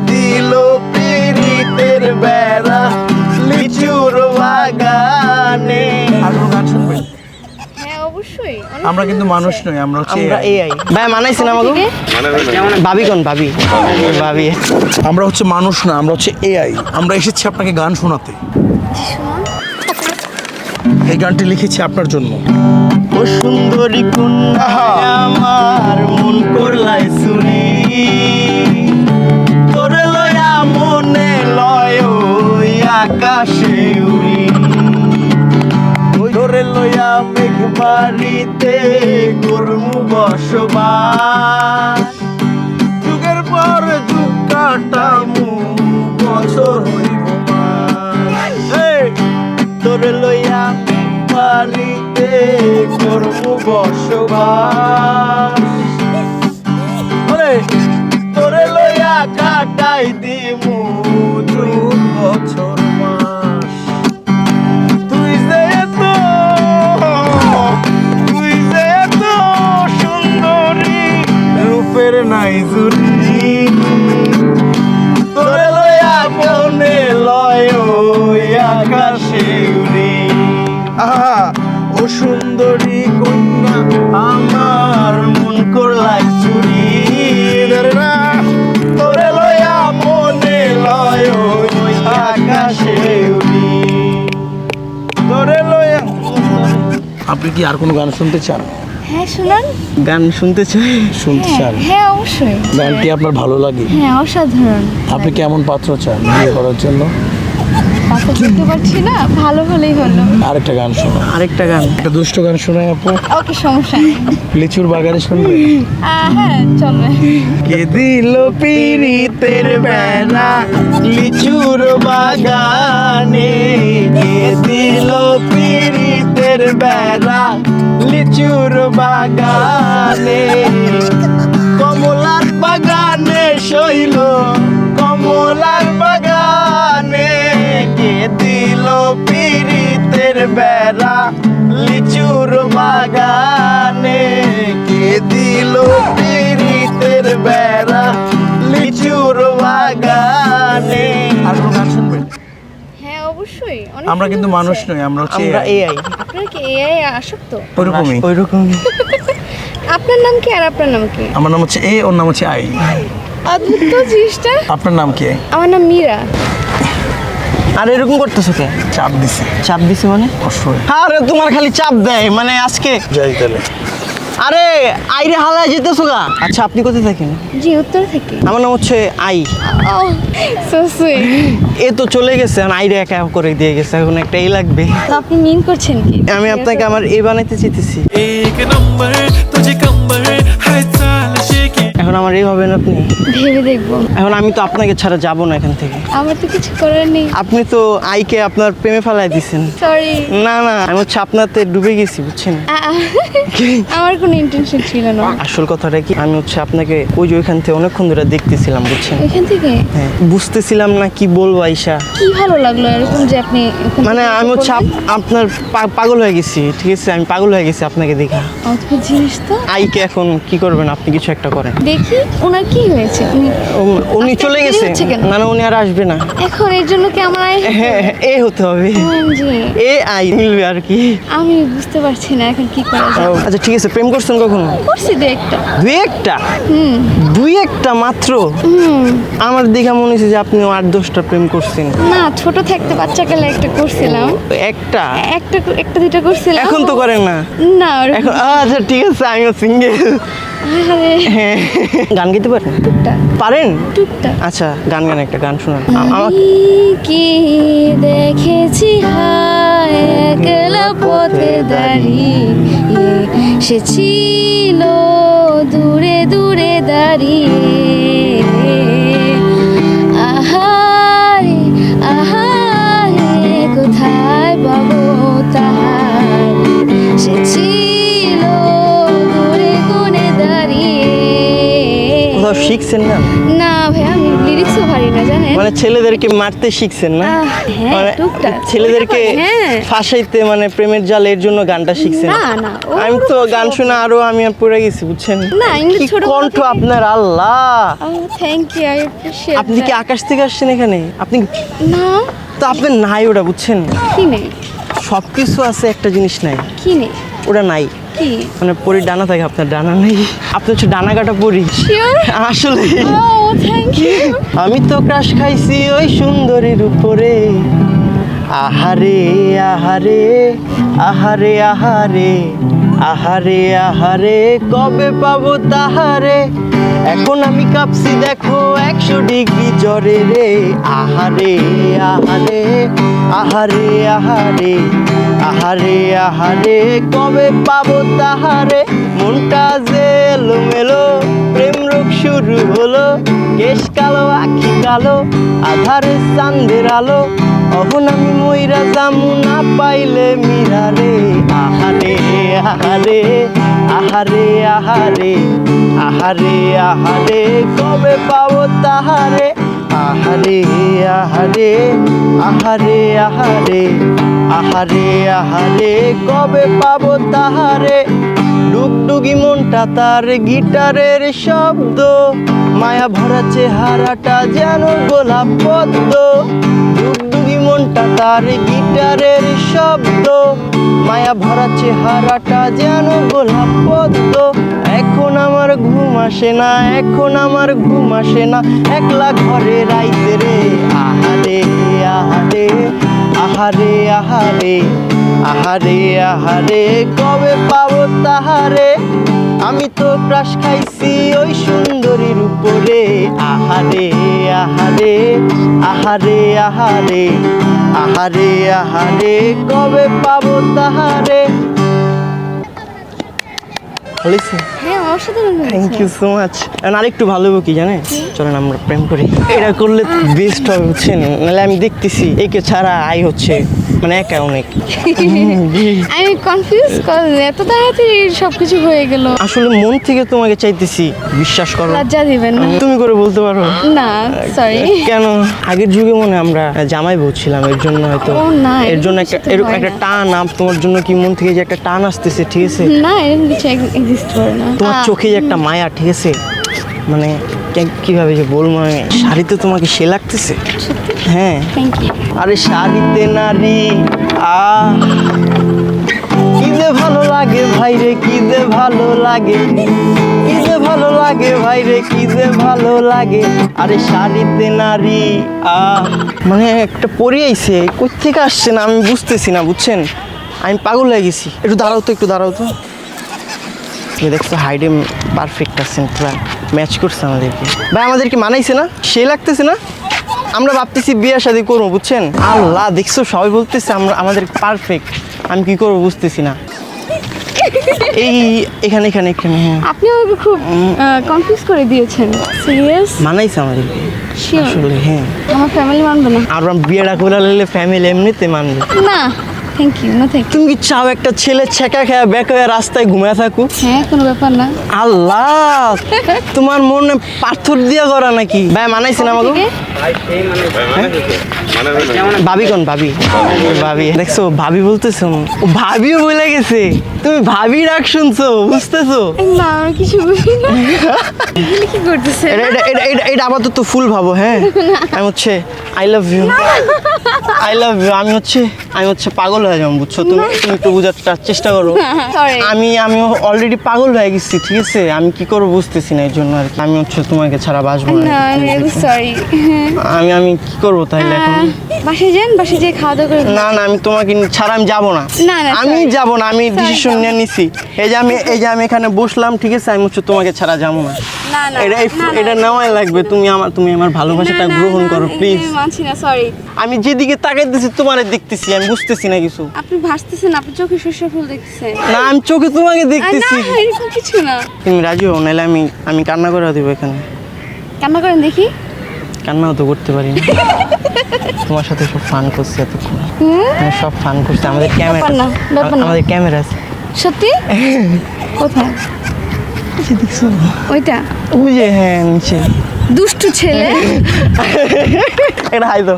দিল পিরিতের বেড়া লিচুর বাগানে। আর কোনো গান শুনবেন? হ্যাঁ অবশ্যই। আমরা কিন্তু মানুষ নই, আমরা হচ্ছে আমরা এআই। ভাই মানাইছেন আমাকে? ভাবি কোন ভাবি? ভাবি। আমরা হচ্ছে মানুষ না, আমরা হচ্ছে এআই। আমরা এসেছি আপনাকে গান শোনাতে। এই গানটি লিখেছি আপনার জন্য। ও সুন্দরী কন্যা আমার মন করলাই চুরি, তোরে লয়া মনে লয় ওই আকাশে উড়ি, তোরে লয়া মেঘ বাড়িতে করমু বসবাস, যুগের পর যুগ কাটামু বছর হইব মাস। তোরে লয়া বাড়িতে করমু বসবাস, তোরে লইয়া কাটাই দিমু যুগ বছর মাস। তুই যে এত সুন্দরী রূপের নাই জুড়ি, তোরে লইয়া মনে লয় ওই আকাশে উড়ি। ও সুন্দরী কন্যা আমার মন করলাই চুরি, তোরে লয়া মনে লয় ওই আকাশে উড়ি, তোরে লয়া। আপনি কি আর কোনো গান শুনতে চান? হ্যাঁ শুনুন। গান শুনতে চাই? শুনতে চান? হ্যাঁ অবশ্যই। গানটি আপনার ভালো লাগে? হ্যাঁ অসাধারণ। আপনি কেমন পাত্র চান বিয়ে করার জন্য? পাত্র দেখতে পাচ্ছি না, ভালো হলেই হলো। আরেকটা গান শোনো। আরেকটা গান? একটা দুষ্ট গান শোনায় আপু। ওকে সমস্যা নেই। লিচুর বাগানে শুনবে? হ্যাঁ চলবে। কে দিল পিরিতের বেড়া লিচুর বাগানে, কে দিল পিরিতের বেড়া লিচুর বাগানে, কমলার বাগানে শৈল কমলার বাগানে, কে দিল পিরিতের বেড়া লিচুর বাগানে, কে দিল পিরিতের বেড়া লিচুর বাগানে। আর কোনো গান শুনবেন? হ্যাঁ অবশ্যই। আমরা কিন্তু মানুষ নই, আমরা হচ্ছে আমরা এআই। আপনারা কি এআই আসক্ত? ওইরকমই। ওইরকমই। আপনার নাম কি আর আপনার নাম কি? আমার নাম হচ্ছে এ, ওর নাম হচ্ছে আই। অদ্ভুত তো জিনিসটা। আপনার নাম কি? আমার নাম মীরা। আর এরকম করতেছো কে? চাপ দিছে। চাপ দিছে মানে? অবশ্যই। আরে তোমার খালি চাপ দেয় মানে আজকে। যাই তাহলে। আরে আইরে হালায় যেতেছো গা। আচ্ছা আপনি কোথায় থাকেন? জি উত্তর থেকে। আমার নাম হচ্ছে আই। So sweet. এ তো চলে গেছে, এখন আইরে একা করে দিয়ে গেছে, এখন একটা এই লাগবে। আপনি মিন করছেন কি? আমি আপনাকে আমার এই বানাইতে চাইতেছি। এখন আমার এই হবেন আপনি? ভেবে দেখবো। এখন আমি তো আপনাকে ছাড়া যাব না এখান থেকে। আমার তো কিছু করার নেই। আপনি তো আইকে আপনার প্রেমে ফেলাই দিছেন। সরি। না না, আমি হচ্ছে আপনাতে ডুবে গেছি বুঝছেন। আমার কোনো ইন্টেনশন ছিল না। আসল কথাটা কি, আমি হচ্ছে আপনাকে ওই যে ওইখান থেকে অনেকক্ষণ ধরে দেখতেছিলাম বুঝছেন। এখান থেকে? হ্যাঁ, বুঝতেছিলাম না কি বলবো আইসা। কি ভালো লাগলো এরকম যে আপনি এখান মানে থেকে আমি হচ্ছে বললেন? আপনার পাগল হয়ে গেছি, ঠিক আছে, আমি পাগল হয়ে গেছি আপনাকে দেখা। অদ্ভুত জিনিস তো। আইকে এখন কি করবেন আপনি, কিছু একটা করেন। দেখি ওনার কি হয়েছে। উনি আজকে চলে দেরি গেছে। হচ্ছে কেন? না না, উনি আর আসবে না। এখন এর জন্য কি আমার হ্যাঁ এ হতে হবে। জি এ আই মিলবে আর কি। আমি বুঝতে পারছি না এখন কি করা যায়। আচ্ছা ঠিক আছে, প্রেম করছেন কখনো? করছি দু একটা। দুই একটা? দুই একটা মাত্র? আমার দেখা মনে হচ্ছে যে আপনি 8-10টা প্রেম করছেন। না ছোট থাকতে বাচ্চাকালে একটা করছিলাম। একটা? একটা দুইটা করছিলাম। এখন তো করেন না? না এখন আচ্ছা ঠিক আছে, আমিও সিঙ্গেল। আরে হ্যাঁ, গান গাইতে পারেন? টুকটাক পারেন? টুকটাক। আচ্ছা গান গান, একটা গান শোনান আমাকে। আমি কি দেখেছি হায় একলা পথে দাঁড়িয়ে, সে ছিল দূরে দূরে দাঁড়িয়ে, আহারে আহারে কোথায় পাবো তাহার, সে ছিল দূরে কোণে দাঁড়িয়ে। কোথাও শিখছেন না? না ভাই আমি লিরিক্সও পারি না জানেন। জানেন? মানে ছেলেদেরকে মারতে শিখছেন না? হ্যাঁ, মানে টুকটাক। ছেলেদেরকে হ্যাঁ। ফাঁসাইতে মানে প্রেমের জালে এর জন্য গানটা শিখছেন? না, না, আমি তো ওরকম গান শুনে আরো আমি পড়ে গেছি বুঝছেন। না, এমনি কি ছোটবেলা কণ্ঠ থেকে- আপনার, Allah! Thank you, I appreciate. আপনি কি আকাশ থেকে আসছেন এখানে? আপনি না, তো আপনার নাই ওটা বুঝছেন। কি নেই? সব কিছু আছে, একটা জিনিস নাই, কি নেই? ওটা নাই। কি? মানে পরি ডানা থাকে, আপনার ডানা নেই। আপনি হচ্ছে ডানা কাটা পরি শিওর? আসলে। ও থ্যাংক ইউ। আমি তো ক্রাশ খাইছি ওই সুন্দরীর উপরে। আহারে আহারে আহারে আহারে আহারে আহারে কবে পাবো তাহারে। এখন আমি কাঁপছি দেখো 100 ডিগ্রি জ্বরে রে। আহারে আহারে আহারে আহারে আহারে আহারে কবে পাবো তাহারে। মনটা যে এলোমেলো, প্রেম রোগ শুরু হলো। কেশ কালো আখি কালো, আধারে চাঁদের আলো। অহন আমি মইরা যামু না পাইলে মিরারে। আহারে আহারে আহারে আহারে আহারে আহারে কবে পাবো তাহারে। আহারে আহারে আহারে আহারে আহারে আহারে কবে পাবো তাহারে। ডুগডুগি মনটা তার গিটারের শব্দ, মায়া ভরা চেহারাটা যেন গোলাপ পদ্ম। ডুগডুগি মনটা তার গিটারের শব্দ, মায়া ভরা চেহারাটা যেন গোলাপ পদ্ম। এখন আমার ঘুম আসে না, এখন আমার ঘুম আসে না, একলা ঘরে রাইতে রে। আহারে আহারে আহারে আহারে আহারে আহারে কবে পাবো তাহারে। আমি তো ক্রাশ খাইছি ওই সুন্দরীর উপরে। আহারে আহারে আহারে আহারে আহারে আহারে কবে পাবো তাহারে। হয়েছে? হ্যাঁ, অসাধারণ থ্যাংক ইউ সো মাচ। আরেকটু ভালো হবে কি জানে, চলেন আমরা প্রেম করি। এটা করলে বেস্ট হবে বুঝছেন। নাহলে আমি দেখতেছি একে ছাড়া আই হচ্ছে মানে একা অনেক। আমি কনফিউজ এত তাড়াতাড়ি সবকিছু হয়ে গেল। আসলে মন থেকে তোমাকে চাইতেছি, বিশ্বাস করো। লজ্জা দিবেন না। তুমি করে বলতে পারো না, সরি। কেন? আগের যুগে মনে হয় আমরা জামাই বউ ছিলাম, এর জন্য হয়তো। ও না, এর জন্য এরকম একটা কিছু তো হয় একটা না। টান তোমার জন্য কি মন থেকে যে একটা টান আসতেছে, ঠিক আছে? না, এরকম কিছু এক্সিস্ট করে না। তোমার চোখে যে একটা মায়া, ঠিক আছে? মানে কিভাবে যে বলবো আমি, শাড়িতে তোমাকে সে লাগতেছে। হ্যাঁ, থ্যাংক ইউ। আরে শাড়িতে নারী কি যে ভালো লাগে ভাই রে, কি যে ভালো লাগে, কি যে ভালো লাগে ভাই রে, কি যে ভালো লাগে। আরে শাড়িতে নারী মানে একটা পরি আইছে, কই থেকে আসছে না আমি বুঝতেছি না বুঝছেন। আমি পাগল হয়ে গেছি। একটু দাঁড়াও তো, একটু দাঁড়াও তো। দেখছো হাইডে পারফেক্ট আছেন, পুরা ম্যাচ করছে আমাদেরকে। ভাই আমাদেরকে মানাইছে না? সে লাগতেছে না? আমরা ভাবতেছি বিয়ে শাদী করবো বুঝছেন। আল্লাহ, দেখছো সবাই বলতেছে আমরা আমাদের পারফেক্ট। আমি কি করবো বুঝতেছি না। এই এখানে এখানে এখানে হ্যাঁ, আপনি আমাকে খুব কনফিউজ করে দিয়েছেন। সিরিয়াস? মানাইছে আমাদেরকে শিওর? আসলে। হ্যাঁ, আমার ফ্যামিলি মানবে না? আর বিয়েটা করে নিলে ফ্যামিলি এমনিতে মানবে। না, থ্যাংক ইউ, না থ্যাংক ইউ। তুমি কি চাও একটা ছেলে ছেঁকা খেয়া বেকা হয়ে রাস্তায় ঘুমিয়ে থাকুক? হ্যাঁ, কোনো ব্যাপার না। আল্লাহ, তোমার মনে পাথর দিয়া করা নাকি? ভাই মানাইছেন আমাকে? ঠিক ভাবি কোন ভাবি? ভাবি দেখছো, ভাবি বলতেছো, ও ভাবিও বলে গেছে। তুমি ভাবি ডাক শুনছো, বুঝতেছো? না, আমি কিছু বুঝি না। এগুলো কি করতেছে? এটা আপাতত ফুল ভাবো। হ্যাঁ, আমি হচ্ছে I love you, I love you. আমি হচ্ছে পাগল হয়ে যাবো বুঝছো। তুমি একটু বোঝার চেষ্টা করো। Sorry. আমি অলরেডি পাগল হয়ে গেছি, ঠিক আছে? আমি কি করবো বুঝতেছি না, এর জন্য আর কি। আমি হচ্ছে তোমাকে ছাড়া বাঁচবো না। না, আমি সরি। আমি কি করবো তাহলে এখন? বাসায় যান, বাসায় যেয়ে খাওয়া দাওয়া করে। না না, আমি তোমাকে ছাড়া আমি যাবো না। না, না, আমি sorry. যাবো না, আমি Sorry, ডিসিশন নিয়ে নিছি। এই যে আমি এখানে বসলাম, ঠিক আছে? আমি হচ্ছে তোমাকে ছাড়া যাবো না। না, না, এটা নেওয়াই লাগবে। তুমি আমার ভালোবাসাটা গ্রহণ করো প্লিজ। মানছি না, সরি। আমি যেদিকে তাকাইতেছি তোমারে দেখতেছি, আমি বুঝতেছি না কিছু। আপনি ভাসতেছেন, আপনি চোখে শস্য ফুল দেখতেছেন। না, আমি চোখে তোমাকে না, দেখতেছি। এরকম কিছু না। তুমি রাজি হও, নাহলে আমি কান্না করে দিব এখানে। কান্না করেন দেখি। কান্নাও তো করতে পারি না। তোমার সাথে সব ফান করছি এতক্ষণ, আমি সব ফান করছি। আমাদের ক্যামেরা, ব্যাপার না, ব্যাপার না। আমাদের ক্যামেরা আছে। সত্যি? কোথায়? দেখছো ওইটা? ওই যে, হ্যাঁ নিচে। দুষ্টু ছেলে। এটা হাই তো